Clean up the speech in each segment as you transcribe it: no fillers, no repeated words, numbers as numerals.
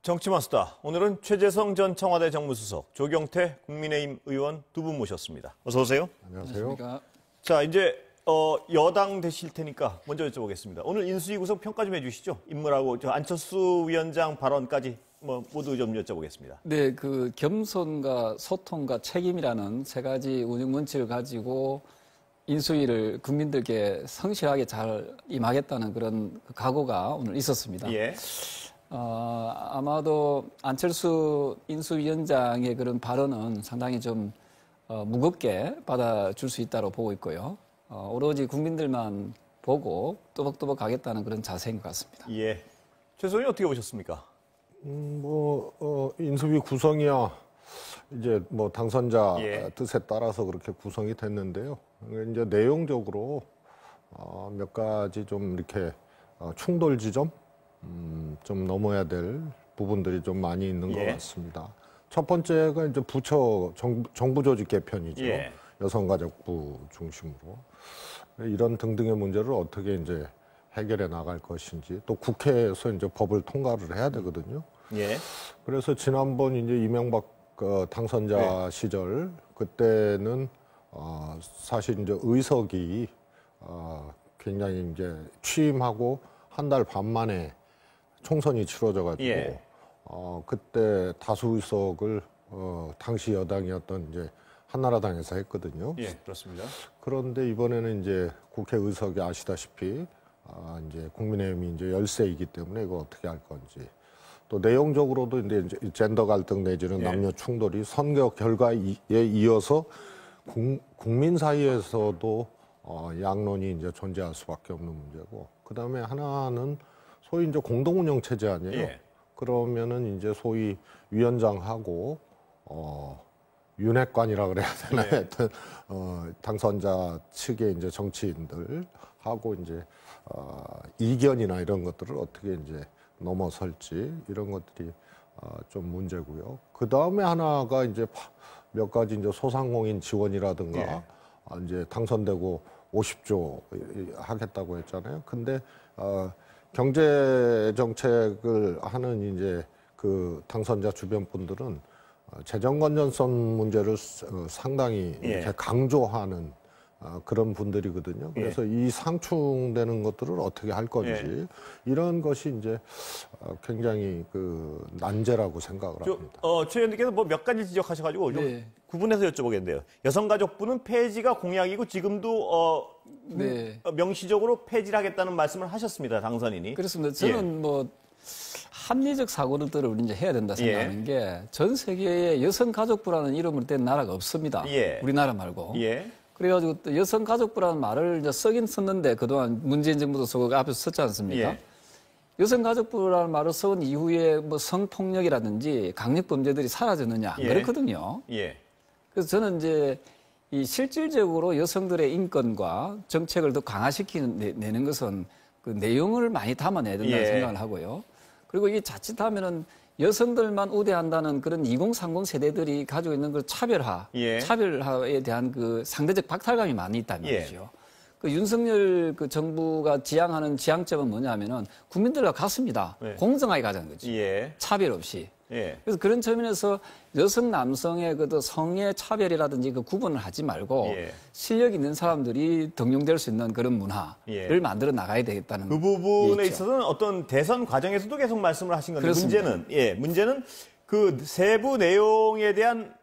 정치마스터, 오늘은 최재성 전 청와대 정무수석, 조경태 국민의힘 의원 두 분 모셨습니다. 어서 오세요. 안녕하세요. 안녕하십니까. 자, 이제 여당 되실 테니까 먼저 여쭤보겠습니다. 오늘 인수위 구성 평가 좀 해주시죠. 인물하고 안철수 위원장 발언까지 모두 좀 여쭤보겠습니다. 네, 그 겸손과 소통과 책임이라는 세 가지 운영 원칙을 가지고 인수위를 국민들께 성실하게 잘 임하겠다는 그런 각오가 오늘 있었습니다. 예. 아마도 안철수 인수위원장의 그런 발언은 상당히 좀 무겁게 받아줄 수 있다고 보고 있고요. 오로지 국민들만 보고 또박또박 가겠다는 그런 자세인 것 같습니다. 예. 최 소장님 어떻게 보셨습니까? 인수위 구성이야 이제 당선자 예. 뜻에 따라서 그렇게 구성이 됐는데요. 이제 내용적으로 몇 가지 좀 이렇게 충돌 지점 좀 넘어야 될 부분들이 좀 많이 있는 것 같습니다. 첫 번째가 이제 부처 정부 조직 개편이죠. 예. 여성가족부 중심으로 이런 등등의 문제를 어떻게 이제 해결해 나갈 것인지 또 국회에서 이제 법을 통과를 해야 되거든요. 예. 그래서 지난번 이제 이명박 당선자 시절 그때는 사실 이제 의석이 굉장히 이제 취임하고 한 달 반 만에 총선이 치러져가지고 그때 다수 의석을 당시 여당이었던 이제 한나라당에서 했거든요. 예, 그렇습니다. 그런데 이번에는 이제 국회 의석이 아시다시피 이제 국민의힘이 이제 열세이기 때문에 이거 어떻게 할 건지 또 내용적으로도 이제 젠더 갈등 내지는 남녀 충돌이 선거 결과에 이어서 국민 사이에서도 양론이 이제 존재할 수밖에 없는 문제고 그 다음에 하나는 소위 이제 공동운영 체제 아니에요. 예. 그러면은 이제 소위 위원장하고 윤핵관이라 그래야 되나요? 하여튼 당선자 측의 이제 정치인들하고 이제 이견이나 이런 것들을 어떻게 이제 넘어설지 이런 것들이 좀 문제고요. 그 다음에 하나가 이제 몇 가지 이제 소상공인 지원이라든가 이제 당선되고 50조 하겠다고 했잖아요. 근데 경제 정책을 하는 이제 그 당선자 주변 분들은 재정 건전성 문제를 상당히 이렇게 강조하는 그런 분들이거든요. 그래서 이 상충되는 것들을 어떻게 할 건지 이런 것이 이제 굉장히 그 난제라고 생각을 합니다. 최 의원님께서 몇 가지 지적하셔가지고 좀 구분해서 여쭤보겠는데요. 여성가족부는 폐지가 공약이고 지금도 명시적으로 폐지를 하겠다는 말씀을 하셨습니다. 당선인이. 그렇습니다. 저는 합리적 사고를 우리 이제 해야 된다 생각하는 게 전 세계에 여성가족부라는 이름을 댄 나라가 없습니다. 우리나라 말고. 그래가지고 또 여성가족부라는 말을 이제 쓰긴 썼는데 그동안 문재인 정부도 쓰고 앞에서 썼지 않습니까? 여성가족부라는 말을 써온 이후에 성폭력이라든지 강력범죄들이 사라졌느냐? 안 그렇거든요. 그래서 저는 이제 이 실질적으로 여성들의 인권과 정책을 더 강화시키는 것은 그 내용을 많이 담아내야 된다는 생각을 하고요. 그리고 이게 자칫하면은 여성들만 우대한다는 그런 2030 세대들이 가지고 있는 그 차별화에 대한 그 상대적 박탈감이 많이 있다는 말이죠. 그 윤석열 그 정부가 지향하는 지향점은 뭐냐면은 국민들과 같습니다. 공정하게 가자는 거죠. 차별 없이. 그래서 그런 측면에서 여성, 남성의 그 성의 차별이라든지 그 구분을 하지 말고 실력 있는 사람들이 등용될 수 있는 그런 문화를 만들어 나가야 되겠다는 그 부분에 있어서는 어떤 대선 과정에서도 계속 말씀을 하신 건데 문제는 그 세부 내용에 대한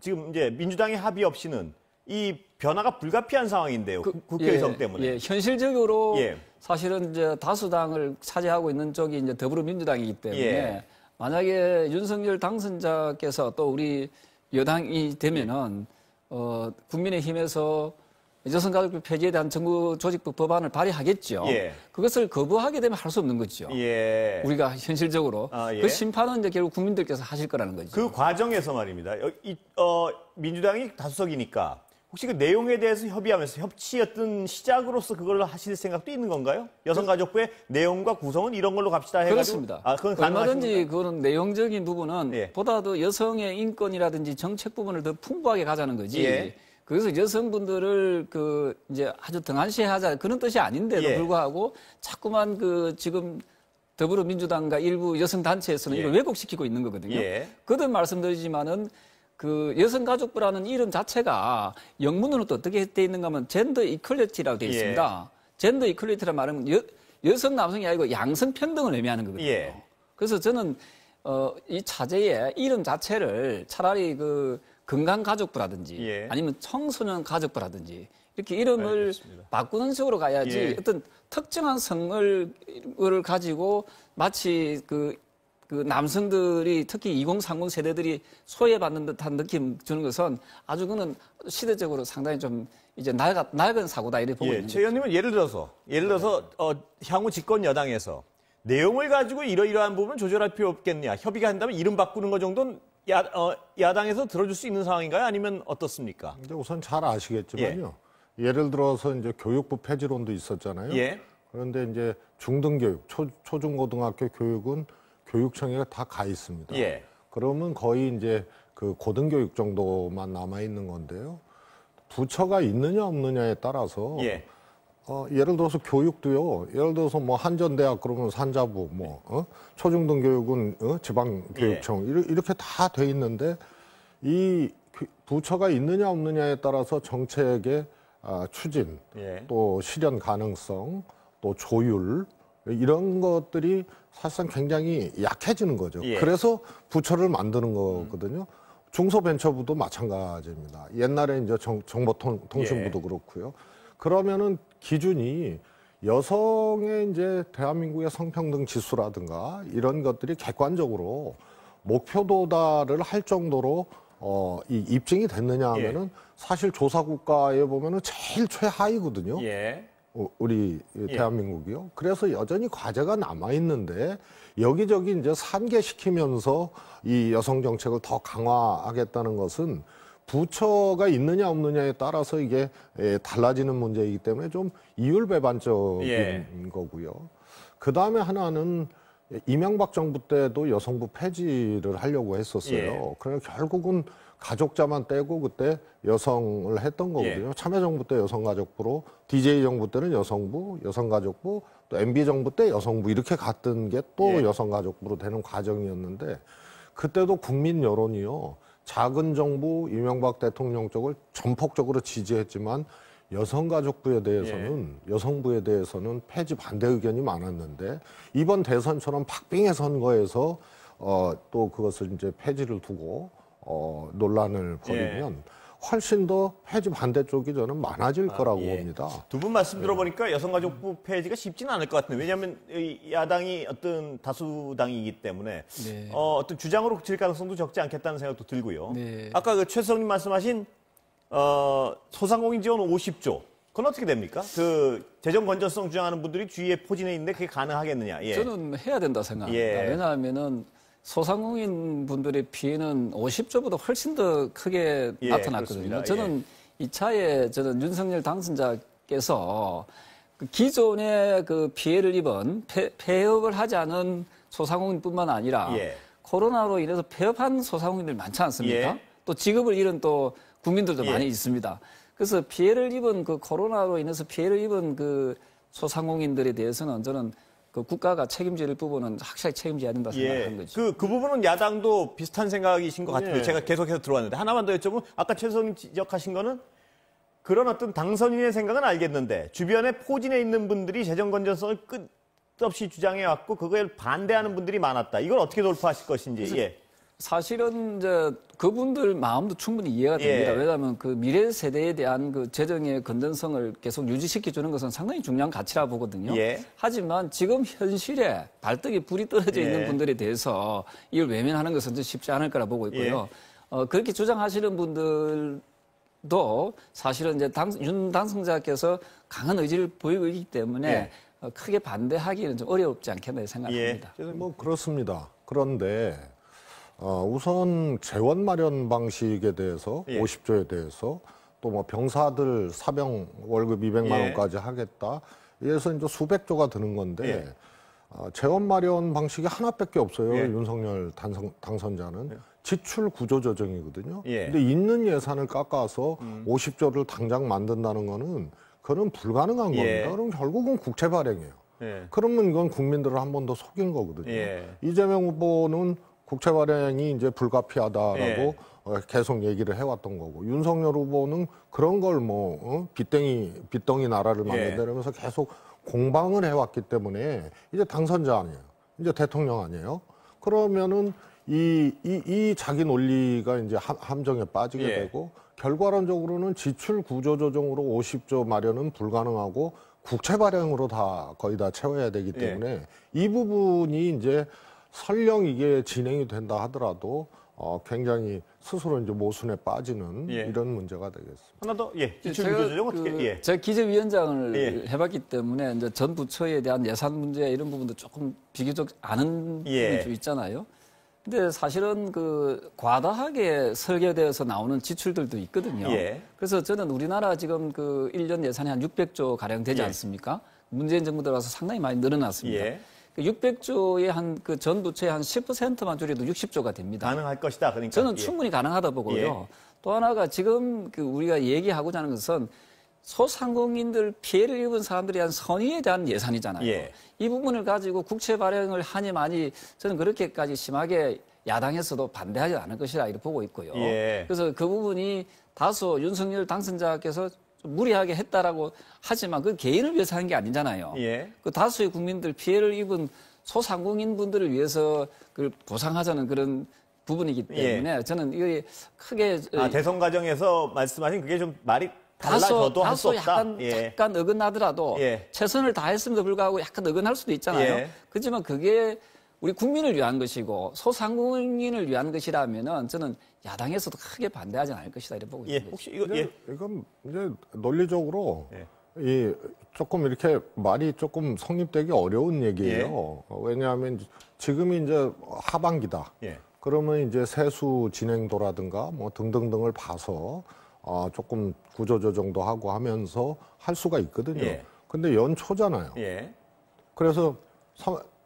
지금 이제 민주당의 합의 없이는 이 변화가 불가피한 상황인데요. 국회의석 때문에. 현실적으로 사실은 이제 다수당을 차지하고 있는 쪽이 이제 더불어민주당이기 때문에 만약에 윤석열 당선자께서 또 우리 여당이 되면은 국민의힘에서 여성가족부 폐지에 대한 정부 조직부 법안을 발의하겠죠. 그것을 거부하게 되면 할 수 없는 거죠. 우리가 현실적으로 그 심판은 이제 결국 국민들께서 하실 거라는 거죠. 그 과정에서 말입니다. 민주당이 다수석이니까 혹시 그 내용에 대해서 협의하면서 협치였던 시작으로서 그걸로 하실 생각도 있는 건가요? 여성가족부의 내용과 구성은 이런 걸로 갑시다 해가지고. 그렇습니다. 그건 얼마든지 그거는 내용적인 부분은 보다도 여성의 인권이라든지 정책 부분을 더 풍부하게 가자는 거지. 그래서 여성분들을 이제 아주 등한시하자 그런 뜻이 아닌데도 불구하고 자꾸만 지금 더불어민주당과 일부 여성단체에서는 이걸 왜곡시키고 있는 거거든요. 거듭 말씀드리지만은 그 여성가족부라는 이름 자체가 영문으로 또 어떻게 돼 있는가 하면 젠더 이퀄리티라고 되어 있습니다. 젠더 이퀄리티란 말은 여성, 남성이 아니고 양성평등을 의미하는 거거든요. 그래서 저는 이 차제의 이름 자체를 차라리 그 건강가족부라든지 아니면 청소년 가족부라든지 이렇게 이름을 알겠습니다. 바꾸는 식으로 가야지 어떤 특정한 성을 가지고 마치 그 남성들이 특히 2030 세대들이 소외받는 듯한 느낌 주는 것은 아주 그는 시대적으로 상당히 좀 이제 낡은 사고다 이렇게 보고 있는 거죠. 최 의원님은 예를 들어서 향후 집권 여당에서 내용을 가지고 이러이러한 부분 조절할 필요 없겠냐, 협의가 한다면 이름 바꾸는 것 정도는 야당에서 들어줄 수 있는 상황인가요? 아니면 어떻습니까? 근데 우선 잘 아시겠지만요. 예를 들어서 이제 교육부 폐지론도 있었잖아요. 그런데 이제 중등교육, 초중고등학교 교육은 교육청에 다 가 있습니다. 그러면 거의 이제 그 고등교육 정도만 남아 있는 건데요. 부처가 있느냐 없느냐에 따라서 예를 들어서 교육도요. 예를 들어서 뭐 한전대학 그러면 산자부, 초중등 교육은 지방교육청 이렇게 다 돼 있는데 이 부처가 있느냐 없느냐에 따라서 정책의 추진, 또 실현 가능성, 또 조율 이런 것들이 사실상 굉장히 약해지는 거죠. 그래서 부처를 만드는 거거든요. 중소벤처부도 마찬가지입니다. 옛날에 이제 정보통신부도 그렇고요. 그러면은 기준이 여성의 이제 대한민국의 성평등 지수라든가 이런 것들이 객관적으로 목표 도달을 할 정도로 이 입증이 됐느냐 하면은 사실 조사 국가에 보면은 제일 최하위거든요. 우리 대한민국이요. 그래서 여전히 과제가 남아 있는데 여기저기 이제 산계시키면서 이 여성 정책을 더 강화하겠다는 것은 부처가 있느냐 없느냐에 따라서 이게 달라지는 문제이기 때문에 좀 이율배반적인 거고요. 그 다음에 하나는 이명박 정부 때도 여성부 폐지를 하려고 했었어요. 그래서 결국은 가족자만 떼고 그때 여성을 했던 거거든요. 참여정부 때 여성가족부로, DJ 정부 때는 여성부, 여성가족부, 또 MB 정부 때 여성부 이렇게 갔던 게 또 여성가족부로 되는 과정이었는데 그때도 국민 여론이요. 작은 정부 이명박 대통령 쪽을 전폭적으로 지지했지만 여성가족부에 대해서는 여성부에 대해서는 폐지 반대 의견이 많았는데 이번 대선처럼 박빙의 선거에서 또 그것을 이제 폐지를 두고 논란을 벌이면 훨씬 더 폐지 반대 쪽이 저는 많아질 거라고 봅니다. 두 분 말씀 들어보니까 여성가족부 폐지가 쉽지는 않을 것 같은데 왜냐하면 야당이 어떤 다수당이기 때문에 어떤 주장으로 그칠 가능성도 적지 않겠다는 생각도 들고요. 아까 그 최수성님 말씀하신 소상공인 지원 50조. 그건 어떻게 됩니까? 그 재정 건전성 주장하는 분들이 주위에 포진해 있는데 그게 가능하겠느냐? 저는 해야 된다 생각합니다. 왜냐하면은 소상공인 분들의 피해는 50조보다 훨씬 더 크게 나타났거든요. 그렇습니다. 저는 이 차에 저는 윤석열 당선자께서 그 기존의 그 피해를 입은 폐업을 하지 않은 소상공인뿐만 아니라 코로나로 인해서 폐업한 소상공인들이 많지 않습니까? 또 직업을 잃은 또 국민들도 많이 있습니다. 그래서 피해를 입은 그 코로나로 인해서 피해를 입은 그 소상공인들에 대해서는 저는 그 국가가 책임질 부분은 확실하게 책임져야 된다 생각하는 거죠. 그 부분은 야당도 비슷한 생각이신 것 같아요. 제가 계속해서 들어왔는데 하나만 더 여쭤보면 아까 최수성님 지적하신 거는 그런 어떤 당선인의 생각은 알겠는데 주변에 포진해 있는 분들이 재정 건전성을 끝없이 주장해왔고 그거에 반대하는 분들이 많았다. 이걸 어떻게 돌파하실 것인지. 사실은 이제 그분들 마음도 충분히 이해가 됩니다. 왜냐하면 그 미래 세대에 대한 그 재정의 건전성을 계속 유지시켜 주는 것은 상당히 중요한 가치라 보거든요. 하지만 지금 현실에 발등에 불이 떨어져 있는 분들에 대해서 이걸 외면하는 것은 쉽지 않을 거라 보고 있고요. 그렇게 주장하시는 분들도 사실은 이제 윤 당선자께서 강한 의지를 보이고 있기 때문에 크게 반대하기는 좀 어렵지 않겠나 생각합니다. 뭐 그렇습니다. 그런데 우선 재원 마련 방식에 대해서 50조에 대해서 또 뭐 병사들 사병 월급 200만 원까지 하겠다. 이래서 이제 수백조가 드는 건데 재원 마련 방식이 하나밖에 없어요. 윤석열 당선자는 지출 구조 조정이거든요. 근데 있는 예산을 깎아서 50조를 당장 만든다는 거는 그건 불가능한 겁니다. 그럼 결국은 국채 발행이에요. 예. 그러면 이건 국민들을 한 번 더 속인 거거든요. 예. 이재명 후보는 국채 발행이 이제 불가피하다라고 계속 얘기를 해왔던 거고, 윤석열 후보는 그런 걸 빚덩이 나라를 만든다면서 계속 공방을 해왔기 때문에 이제 당선자 아니에요. 이제 대통령 아니에요. 그러면은 이 자기 논리가 이제 함정에 빠지게 되고, 결과론적으로는 지출 구조 조정으로 50조 마련은 불가능하고 국채 발행으로 다 거의 다 채워야 되기 때문에 이 부분이 이제 설령 이게 진행이 된다 하더라도 굉장히 스스로 이제 모순에 빠지는 이런 문제가 되겠습니다. 하나 더, 지출 구조 조정 어떻게? 제가 기재위원장을 해봤기 때문에 이제 전 부처에 대한 예산 문제 이런 부분도 조금 비교적 아는 부분이 좀 있잖아요. 근데 사실은 그 과다하게 설계되어서 나오는 지출들도 있거든요. 그래서 저는 우리나라 지금 그 1년 예산이 한 600조 가량 되지 않습니까? 문재인 정부 들어와서 상당히 많이 늘어났습니다. 600조의 한 그 전 부채의 한 10%만 줄여도 60조가 됩니다. 가능할 것이다. 그러니까 저는 충분히 가능하다 보고요. 또 하나가 지금 그 우리가 얘기하고자 하는 것은 소상공인들 피해를 입은 사람들에 대한 선의에 대한 예산이잖아요. 이 부분을 가지고 국채 발행을 하니 많이 저는 그렇게까지 심하게 야당에서도 반대하지 않을 것이라 이렇게 보고 있고요. 그래서 그 부분이 다소 윤석열 당선자께서 좀 무리하게 했다라고 하지만 그 개인을 위해서 하는 게 아니잖아요. 그 다수의 국민들 피해를 입은 소상공인 분들을 위해서 그걸 보상하자는 그런 부분이기 때문에 저는 이게 크게 대선 과정에서 말씀하신 그게 좀 말이 달라져도 할 수 없다. 약간 어긋나더라도 최선을 다했음에도 불구하고 약간 어긋날 수도 있잖아요. 그렇지만 그게 우리 국민을 위한 것이고 소상공인을 위한 것이라면은 저는 야당에서도 크게 반대하지 않을 것이다 이렇게 보고 있습니다. 혹시 이거 이건 이제 논리적으로 이 조금 이렇게 말이 조금 성립되기 어려운 얘기예요. 왜냐하면 지금이 이제 하반기다. 그러면 이제 세수 진행도라든가 뭐 등등등을 봐서 조금 구조조정도 하고 하면서 할 수가 있거든요. 근데 연초잖아요. 그래서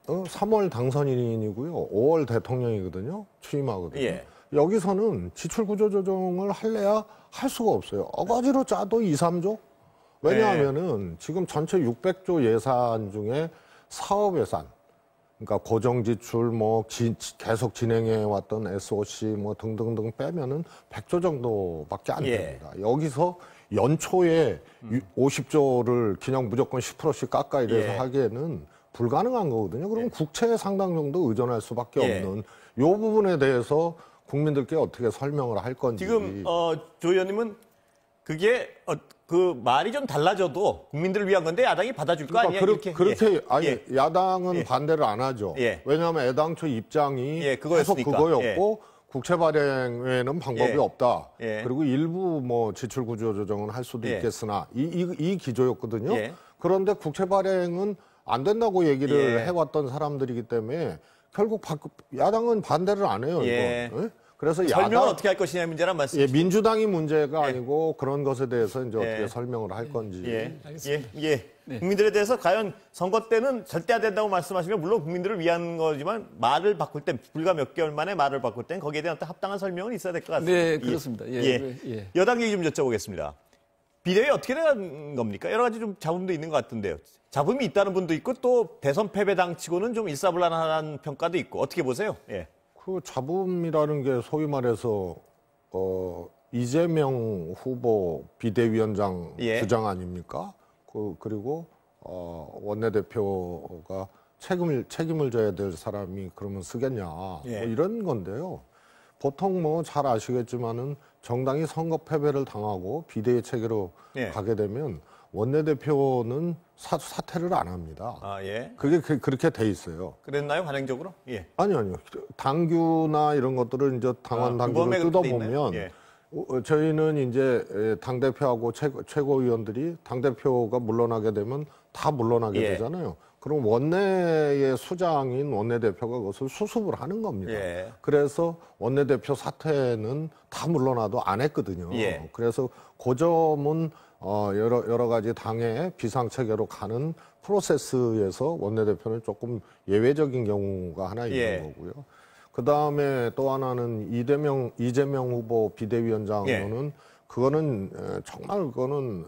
3월 당선인이고요. 5월 대통령이거든요. 취임하거든요. 여기서는 지출 구조조정을 할래야 할 수가 없어요. 어거지로 짜도 2, 3조? 왜냐하면은 지금 전체 600조 예산 중에 사업 예산, 그러니까 고정지출 계속 진행해 왔던 SOC 등등등 빼면은 100조 정도밖에 안 됩니다. 여기서 연초에 50조를 그냥 무조건 10%씩 깎아 이래서 하기에는 불가능한 거거든요. 그러면 국채에 상당 정도 의존할 수밖에 없는 요 부분에 대해서 국민들께 어떻게 설명을 할 건지. 지금 조 의원님은 그게 그 말이 좀 달라져도 국민들을 위한 건데 야당이 받아줄 거 아니야? 그렇게 야당은 반대를 안 하죠. 왜냐하면 애당초 입장이 계속 그거였고 국채 발행에는 방법이 없다. 그리고 일부 지출 구조 조정은 할 수도 있겠으나 이 기조였거든요. 그런데 국채 발행은 안 된다고 얘기를 해왔던 사람들이기 때문에 결국 야당은 반대를 안 해요. 이건. 그래서 설명을 어떻게 할 것이냐 문제란 말씀이죠. 민주당이 문제가 아니고 그런 것에 대해서 이제 어떻게 설명을 할 건지. 알겠습니다. 국민들에 대해서 과연 선거 때는 절대 안 된다고 말씀하시면 물론 국민들을 위한 거지만 말을 바꿀 때 불과 몇 개월 만에 말을 바꿀 땐 거기에 대한 어떤 합당한 설명은 있어야 될 것 같습니다. 네, 그렇습니다. 여당 얘기 좀 여쭤보겠습니다. 비대위 어떻게 된 겁니까? 여러 가지 좀 잡음도 있는 것 같은데요. 잡음이 있다는 분도 있고 또 대선 패배 당치고는 좀 일사불란하다는 평가도 있고 어떻게 보세요? 그 잡음이라는 게 소위 말해서 이재명 후보 비대위원장 주장 아닙니까? 그리고 원내대표가 책임을 져야 될 사람이 그러면 쓰겠냐 이런 건데요. 보통 잘 아시겠지만은 정당이 선거 패배를 당하고 비대위 체계로 가게 되면 원내대표는 사퇴를 안 합니다. 그게 그렇게 돼 있어요. 그랬나요, 관행적으로? 아니요. 당규나 이런 것들을 이제 당원 당규를 뜯어보면 저희는 이제 당대표하고 최고위원들이 당대표가 물러나게 되면 다 물러나게 되잖아요. 그럼 원내의 수장인 원내대표가 그것을 수습을 하는 겁니다. 그래서 원내대표 사퇴는 다 물러나도 안 했거든요. 그래서 그 점은 여러 가지 당의 비상체계로 가는 프로세스에서 원내대표는 조금 예외적인 경우가 하나 있는 거고요. 그 다음에 또 하나는 이재명 후보 비대위원장으로는 그거는 정말 그거는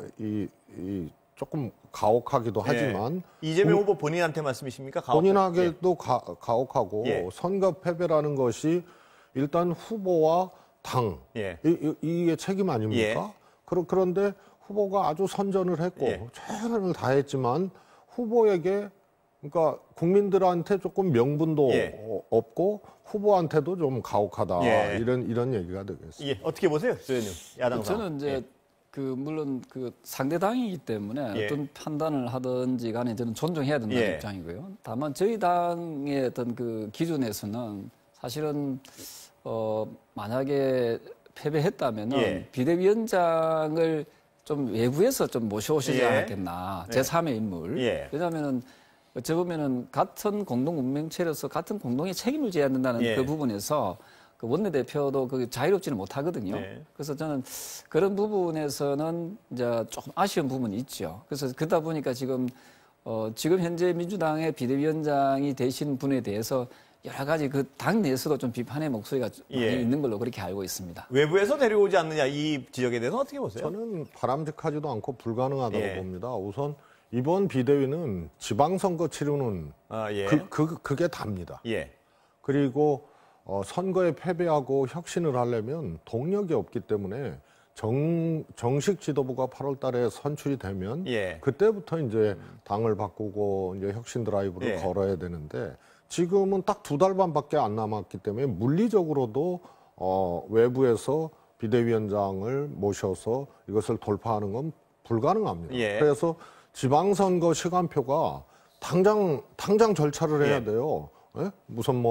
조금 가혹하기도 하지만 이재명 후보 본인한테 말씀이십니까? 본인에게도 가혹하고 선거 패배라는 것이 일단 후보와 당 이게 책임 아닙니까? 그런데 후보가 아주 선전을 했고 최선을 다했지만 후보에게 그러니까 국민들한테 조금 명분도 없고 후보한테도 좀 가혹하다 이런 얘기가 되겠습니다. 어떻게 보세요, 조 의원님? 야당 저는 이제 물론 상대 당이기 때문에 어떤 판단을 하든지 간에 저는 존중해야 된다는 입장이고요. 다만 저희 당의 어떤 기준에서는 사실은 만약에 패배했다면은 비대위원장을 좀 외부에서 좀 모셔오시지 않았겠나. 제3의 인물. 왜냐하면은 어찌 보면은 같은 공동 운명체로서 같은 공동의 책임을 져야 된다는 그 부분에서 원내대표도 자유롭지는 못하거든요. 그래서 저는 그런 부분에서는 이제 조금 아쉬운 부분이 있죠. 그래서 그러다 보니까 지금 현재 민주당의 비대위원장이 되신 분에 대해서 여러 가지 당 내에서도 좀 비판의 목소리가 많이 있는 걸로 그렇게 알고 있습니다. 외부에서 데려오지 않느냐 이 지적에 대해서 어떻게 보세요? 저는 바람직하지도 않고 불가능하다고 봅니다. 우선 이번 비대위는 지방선거 치르는 그게 답니다. 그리고 선거에 패배하고 혁신을 하려면 동력이 없기 때문에 정식 지도부가 8월 달에 선출이 되면 그때부터 이제 당을 바꾸고 이제 혁신 드라이브를 걸어야 되는데 지금은 딱 2달 반밖에 안 남았기 때문에 물리적으로도 외부에서 비대위원장을 모셔서 이것을 돌파하는 건 불가능합니다. 그래서 지방선거 시간표가 당장 절차를 해야 돼요. 무슨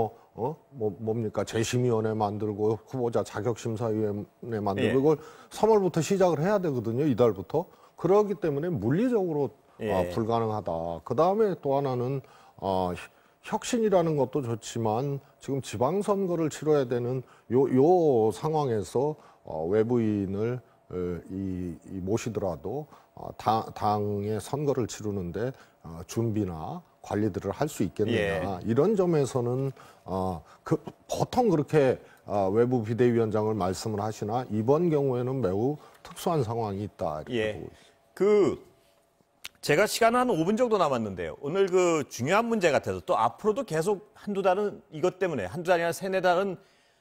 뭡니까? 재심위원회 만들고 후보자 자격심사위원회 만들고 이걸 3월부터 시작을 해야 되거든요. 이달부터. 그렇기 때문에 물리적으로 불가능하다. 그다음에 또 하나는 혁신이라는 것도 좋지만 지금 지방선거를 치러야 되는 요 상황에서 외부인을 모시더라도 당의 선거를 치르는데 준비나 관리들을 할 수 있겠느냐 이런 점에서는 보통 그렇게 외부 비대위원장을 말씀을 하시나 이번 경우에는 매우 특수한 상황이 있다 이렇게 보고 있습니다. 제가 시간 한 5분 정도 남았는데요. 오늘 중요한 문제 같아서 또 앞으로도 계속 한두 달은 이것 때문에 한두 달이나 세네 달은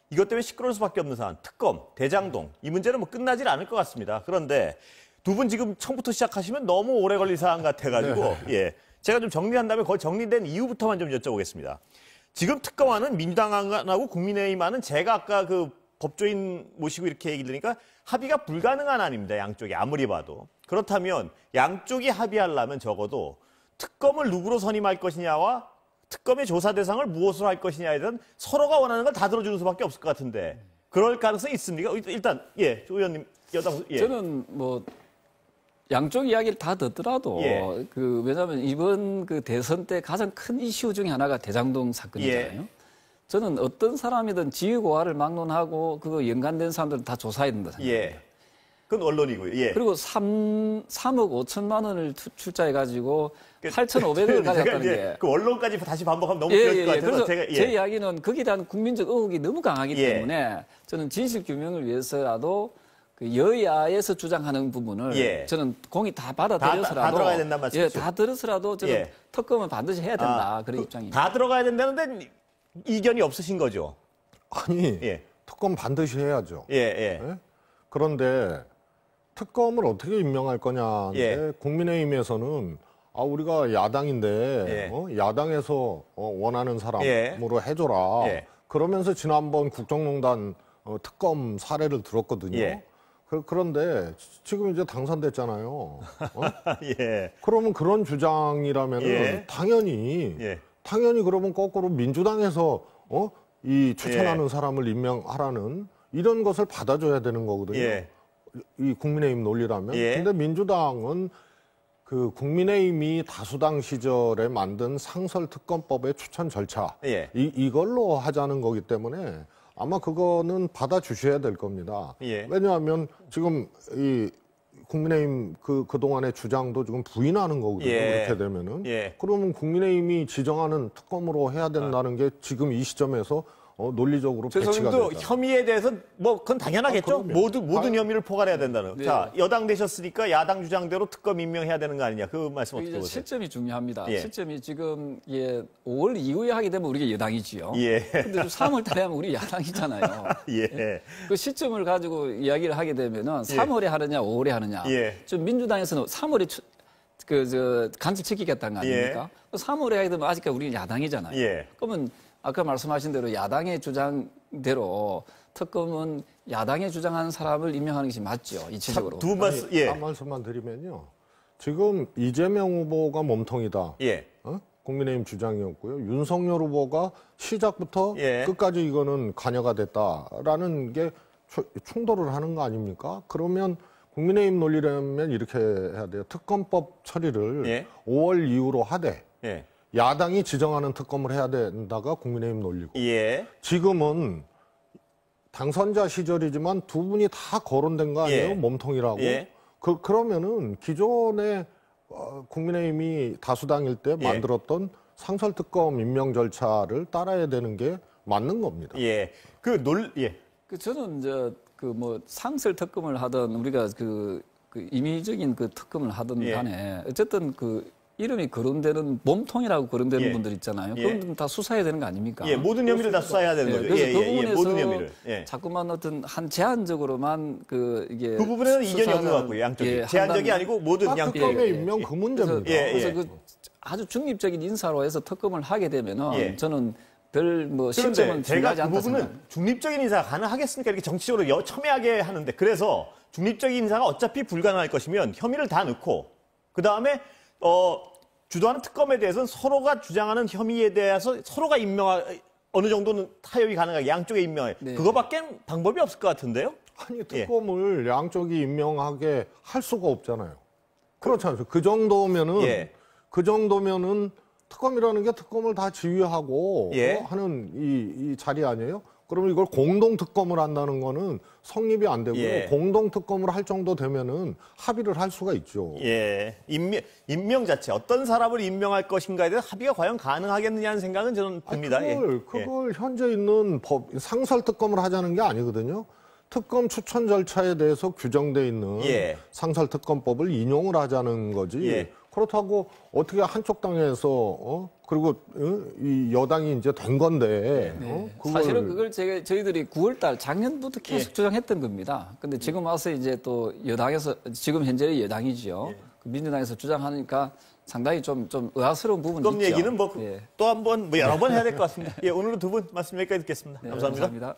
이것 때문에 시끄러울 수밖에 없는 상황. 특검, 대장동 이 문제는 끝나질 않을 것 같습니다. 그런데 두 분 지금 처음부터 시작하시면 너무 오래 걸릴 사안 같아가지고 제가 좀 정리한 다음에 거의 정리된 이유부터만 좀 여쭤보겠습니다. 지금 특검안은 민주당하고 국민의힘안은 제가 아까 법조인 모시고 이렇게 얘기 들으니까 합의가 불가능한 안입니다. 양쪽이 아무리 봐도. 그렇다면 양쪽이 합의하려면 적어도 특검을 누구로 선임할 것이냐와 특검의 조사 대상을 무엇으로 할 것이냐에 대한 서로가 원하는 걸 다 들어주는 수밖에 없을 것 같은데 그럴 가능성이 있습니까? 일단 조 의원님 저는 양쪽 이야기를 다 듣더라도 왜냐하면 이번 대선 때 가장 큰 이슈 중에 하나가 대장동 사건이잖아요. 저는 어떤 사람이든 지위고하를 막론하고 연관된 사람들은 다 조사해야 된다 생각합니다. 그건 언론이고요. 그리고 3억 5천만 원을 출자해가지고 8,500원을 가져갔다는 게. 언론까지 다시 반복하면 너무 그럴 것 같아서 그래서 제 이야기는 거기에 대한 국민적 의혹이 너무 강하기 때문에 저는 진실규명을 위해서라도 여야에서 주장하는 부분을 저는 공이 다 받아들여서라도 다 들어가야 된다는 말씀이죠. 다 들어서라도 저는 특검은 반드시 해야 된다 그런 입장입니다. 다 들어가야 된다는데 이견이 없으신 거죠? 아니 특검 반드시 해야죠. 그런데 특검을 어떻게 임명할 거냐인데 국민의힘에서는 우리가 야당인데 야당에서 원하는 사람으로 해줘라. 그러면서 지난번 국정농단 특검 사례를 들었거든요. 그런데 지금 이제 당선됐잖아요. 그러면 그런 주장이라면 당연히 그러면 거꾸로 민주당에서 이 추천하는 사람을 임명하라는 이런 것을 받아줘야 되는 거거든요. 이 국민의힘 논리라면. 근데 민주당은 국민의힘이 다수당 시절에 만든 상설특검법의 추천 절차 이걸로 하자는 거기 때문에 아마 그거는 받아주셔야 될 겁니다. 왜냐하면 지금 이 국민의힘 그동안의 주장도 지금 부인하는 거거든요. 그렇게 되면은. 그러면 국민의힘이 지정하는 특검으로 해야 된다는 게 지금 이 시점에서 논리적으로 배치가 되죠. 최성님도 혐의에 대해서 뭐 그건 당연하겠죠. 모든 혐의를 포괄해야 된다는. 네. 자, 여당 되셨으니까 야당 주장대로 특검 임명해야 되는 거 아니냐. 그 말씀 어떻게 보세요? 시점이 중요합니다. 예. 시점이 지금 5월 이후에 하게 되면 우리가 여당이지요. 예. 근데 3월 달에 하면 우리 야당이잖아요. 예. 그 시점을 가지고 이야기를 하게 되면은 3월에 하느냐, 5월에 하느냐. 예. 좀 민주당에서는 3월에 간접지키겠다는 거 아닙니까? 예. 3월에 하게 되면 아직까지 우리는 야당이잖아요. 예. 그러면 아까 말씀하신 대로 야당의 주장대로 특검은 야당의 주장하는 사람을 임명하는 것이 맞죠, 이치적으로. 두 말씀, 한 말씀만 드리면요. 지금 이재명 후보가 몸통이다. 예. 국민의힘 주장이었고요. 윤석열 후보가 시작부터 끝까지 이거는 관여가 됐다라는 게 충돌을 하는 거 아닙니까? 그러면 국민의힘 논리라면 이렇게 해야 돼요. 특검법 처리를 5월 이후로 하되 야당이 지정하는 특검을 해야 된다가 국민의힘 논리고 지금은 당선자 시절이지만 두 분이 다 거론된 거 아니에요? 몸통이라고. 그러면은 기존에 국민의힘이 다수당일 때 만들었던 상설특검 임명 절차를 따라야 되는 게 맞는 겁니다. 저는 이제 상설 특검을 하든 우리가 임의적인 특검을 하든 간에 어쨌든 이름이 거론되는 몸통이라고 거론되는 분들 있잖아요. 그분들은 다 수사해야 되는 거 아닙니까? 모든 혐의를 다 수사해야 되는 거죠. 그래서 그 부분에서 모든 혐의를. 자꾸만 어떤 한 제한적으로만 이게 그 부분에는 이견이 없는 것 같고요. 양쪽이 제한적이 아니고 모든 양쪽. 특검의 임명 그 문제입니다. 그래서 아주 중립적인 인사로 해서 특검을 하게 되면은 저는 별 심점은 중요하지 않다. 그 부분은 중립적인 인사가 가능하겠습니까? 이렇게 정치적으로 첨예하게 하는데 그래서 중립적인 인사가 어차피 불가능할 것이면 혐의를 다 넣고 그 다음에 주도하는 특검에 대해서는 서로가 주장하는 혐의에 대해서 서로가 어느 정도는 타협이 가능하게 양쪽에 임명해. 그거밖에 방법이 없을 것 같은데요? 아니, 특검을 양쪽이 임명하게 할 수가 없잖아요. 그렇지 않습니까? 그 정도면은 특검이라는 게 특검을 다 지휘하고 하는 이 자리 아니에요? 그러면 이걸 공동특검을 한다는 거는 성립이 안 되고요. 공동특검을 할 정도 되면은 합의를 할 수가 있죠. 임명 자체, 어떤 사람을 임명할 것인가에 대해서 합의가 과연 가능하겠느냐는 생각은 저는 듭니다. 그걸 현재 있는 상설특검을 하자는 게 아니거든요. 특검 추천 절차에 대해서 규정돼 있는 상설특검법을 인용을 하자는 거지. 그렇다고 어떻게 한쪽 당에서 그리고 이 여당이 이제 된 건데 사실은 그걸 저희들이 9월달 작년부터 계속 주장했던 겁니다. 근데 지금 와서 이제 또 여당에서 지금 현재의 여당이지요. 민주당에서 주장하니까 상당히 좀 의아스러운 부분이 있죠. 특검 얘기는 또 한 번 여러 번 해야 될 것 같습니다. 오늘은 두 분 말씀 여기까지 듣겠습니다. 감사합니다. 감사합니다.